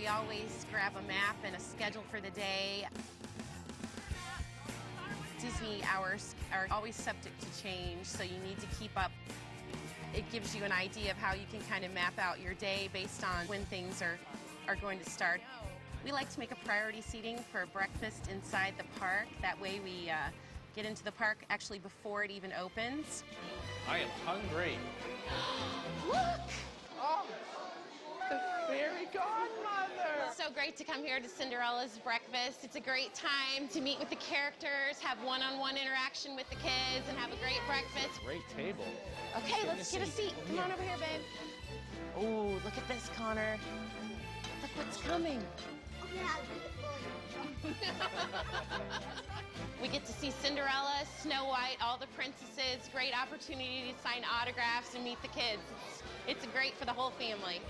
always grab a map and a schedule for the day. Disney hours are always subject to change, so you need to keep up. It gives you an idea of how you can kind of map out your day based on when things are going to start. We like to make a priority seating for breakfast inside the park. That way we get into the park actually before it even opens. I am hungry. Look! Oh, the fairy godmother! It's so great to come here to Cinderella's breakfast. It's a great time to meet with the characters, have one-on-one interaction with the kids, and have a great breakfast. Great table. Okay, let's get a seat. Come on over here, babe. Oh, look at this, Connor. Look what's coming. We get to see Cinderella, Snow White, all the princesses. Great opportunity to sign autographs and meet the kids. It's great for the whole family.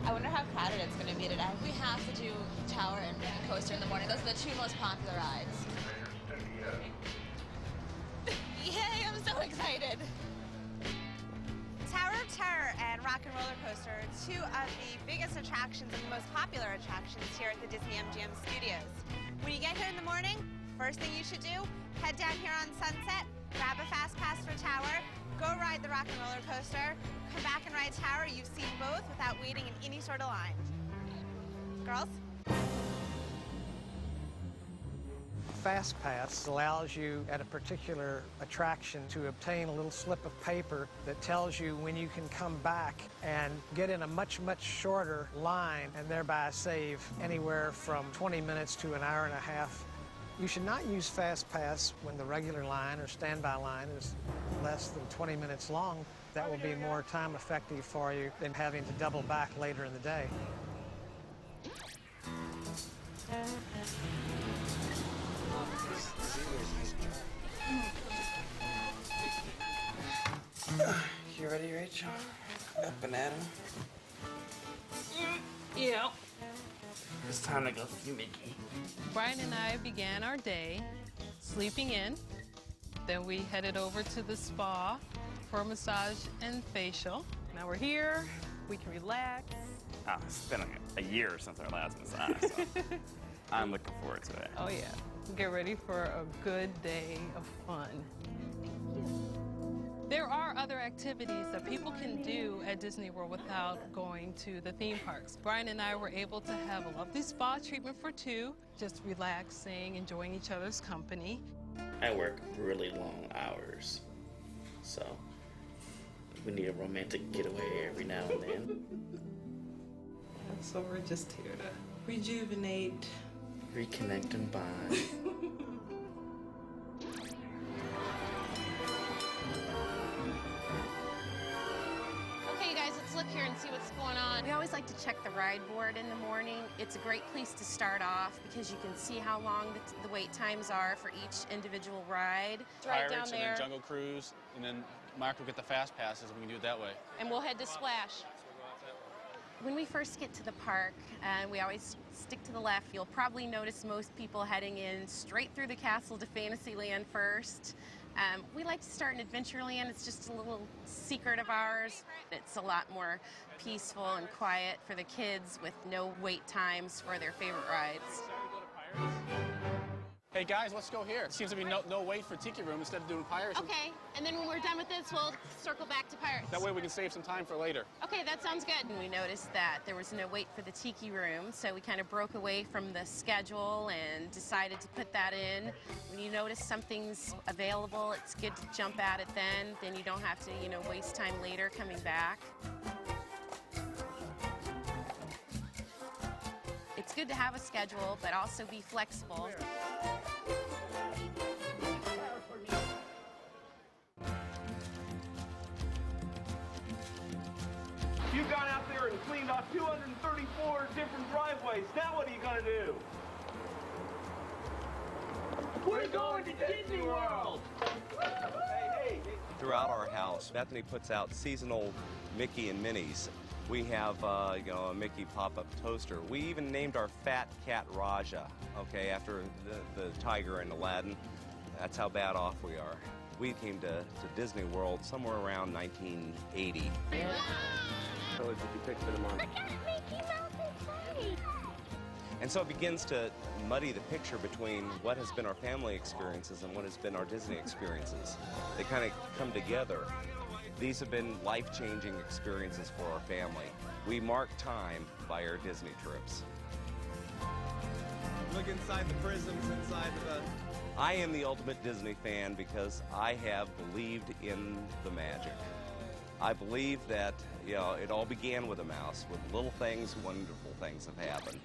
I wonder how crowded it's going to be today. We have to do Tower and Coaster in the morning. Those are the two most popular rides. Yay, I'm so excited. Tower of Terror and Rock and Roller Coaster are two of the biggest attractions and the most popular attractions here at the Disney MGM Studios. When you get here in the morning, first thing you should do, head down here on Sunset, grab a fast pass for Tower, go ride the Rock and Roller Coaster, come back and ride Tower. You've seen both without waiting in any sort of line. Girls? Fast Pass allows you at a particular attraction to obtain a little slip of paper that tells you when you can come back and get in a much, much shorter line and thereby save anywhere from 20 minutes to an hour and a half. You should not use Fast Pass when the regular line or standby line is less than 20 minutes long. That will be more time effective for you than having to double back later in the day. You ready, Rachel? Got a banana? Yeah. It's time to go see Mickey. Brian and I began our day sleeping in. Then we headed over to the spa for a massage and facial. Now we're here. We can relax. Oh, it's been a year since our last massage, so I'm looking forward to it. Oh, yeah. Get ready for a good day of fun. There are other activities that people can do at Disney World without going to the theme parks. Brian and I were able to have a lovely spa treatment for two, just relaxing, enjoying each other's company. I work really long hours, so we need a romantic getaway every now and then. So we're just here to rejuvenate, reconnect and bond. Okay, you guys, let's look here and see what's going on. We always like to check the ride board in the morning. It's a great place to start off because you can see how long the wait times are for each individual ride. It's right down Pirates there. and then Jungle Cruise, and then Mark will get the fast passes, and we can do it that way. And we'll head to Splash. When we first get to the park, we always stick to the left. You'll probably notice most people heading in straight through the castle to Fantasyland first. We like to start in Adventureland. It's just a little secret of ours. It's a lot more peaceful and quiet for the kids with no wait times for their favorite rides. Hey guys, let's go here. It seems to be no wait for Tiki Room instead of doing Pirates. Okay, and then when we're done with this, we'll circle back to Pirates. That way we can save some time for later. Okay, that sounds good. And we noticed that there was no wait for the Tiki Room, so we kind of broke away from the schedule and decided to put that in. When you notice something's available, it's good to jump at it then you don't have to, waste time later coming back. It's good to have a schedule, but also be flexible. You've gone out there and cleaned off 234 different driveways. Now what are you going to do? We're going to Disney World! Hey. Throughout our house, Bethany puts out seasonal Mickey and Minnies. We have, a Mickey pop-up toaster. We even named our fat cat Raja, okay, after the tiger in Aladdin. That's how bad off we are. We came to Disney World somewhere around 1980. So it's a depiction of Look at Mickey Mouse and Minnie. And so it begins to muddy the picture between what has been our family experiences and what has been our Disney experiences. They kind of come together. These have been life-changing experiences for our family. We mark time by our Disney trips. Look inside the prisms, inside the... I am the ultimate Disney fan because I have believed in the magic. I believe that, you know, it all began with a mouse. With little things, wonderful things have happened.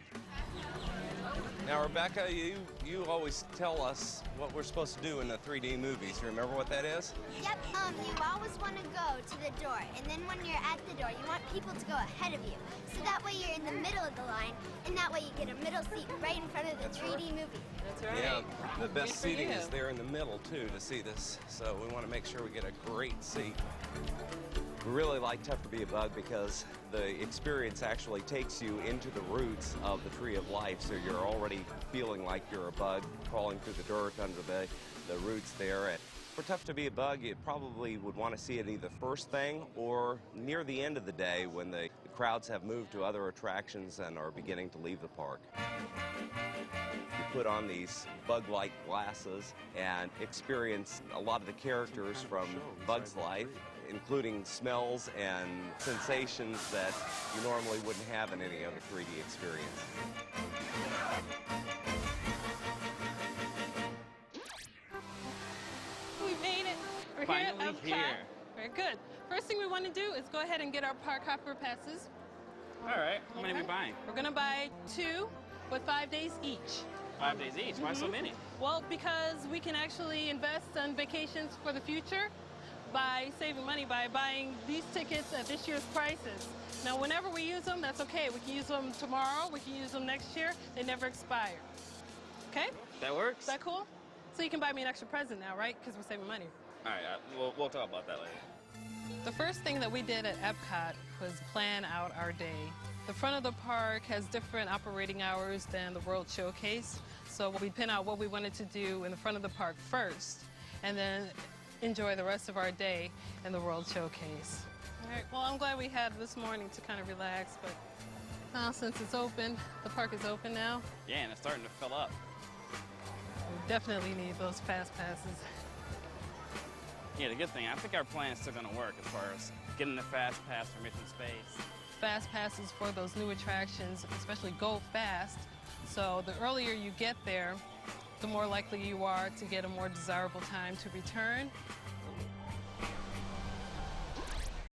Now, Rebecca, you always tell us what we're supposed to do in the 3D movies. You remember what that is? Yep, you always want to go to the door, and then when you're at the door, you want people to go ahead of you. So that way you're in the middle of the line, and that way you get a middle seat right in front of the 3D movie. That's right. Yeah, the best Good for seating you. is there in the middle, too, to see this. So we want to make sure we get a great seat. We really like Tough to Be a Bug because the experience actually takes you into the roots of the Tree of Life, so you're already feeling like you're a bug crawling through the dirt under the roots there. For Tough to Be a Bug, you probably would want to see it either first thing or near the end of the day when the crowds have moved to other attractions and are beginning to leave the park. You put on these bug-like glasses and experience a lot of the characters from Bug's Life, including smells and sensations that you normally wouldn't have in any other 3D experience. We made it. We're Finally here at Epcot. here. Very good. First thing we want to do is go ahead and get our park hopper passes. All right. How many are we buying? We're going to buy 2 with 5 days each. 5 days each. Why so many? Well, because we can actually invest on vacations for the future by saving money by buying these tickets at this year's prices. Now, whenever we use them, that's okay. We can use them tomorrow. We can use them next year. They never expire. Okay? That works. Is that cool? So you can buy me an extra present now, right? Because we're saving money. All right. We'll talk about that later. The first thing that we did at Epcot was plan out our day. The front of the park has different operating hours than the World Showcase. So we pin out what we wanted to do in the front of the park first, and then enjoy the rest of our day in the World Showcase. All right, well, I'm glad we had this morning to kind of relax, but now since it's open, the park is open now. Yeah, and it's starting to fill up. We definitely need those fast passes. Yeah, the good thing, I think our plan is still going to work as far as getting the fast pass for Mission Space. Fast passes for those new attractions, especially go fast. So the earlier you get there, the more likely you are to get a more desirable time to return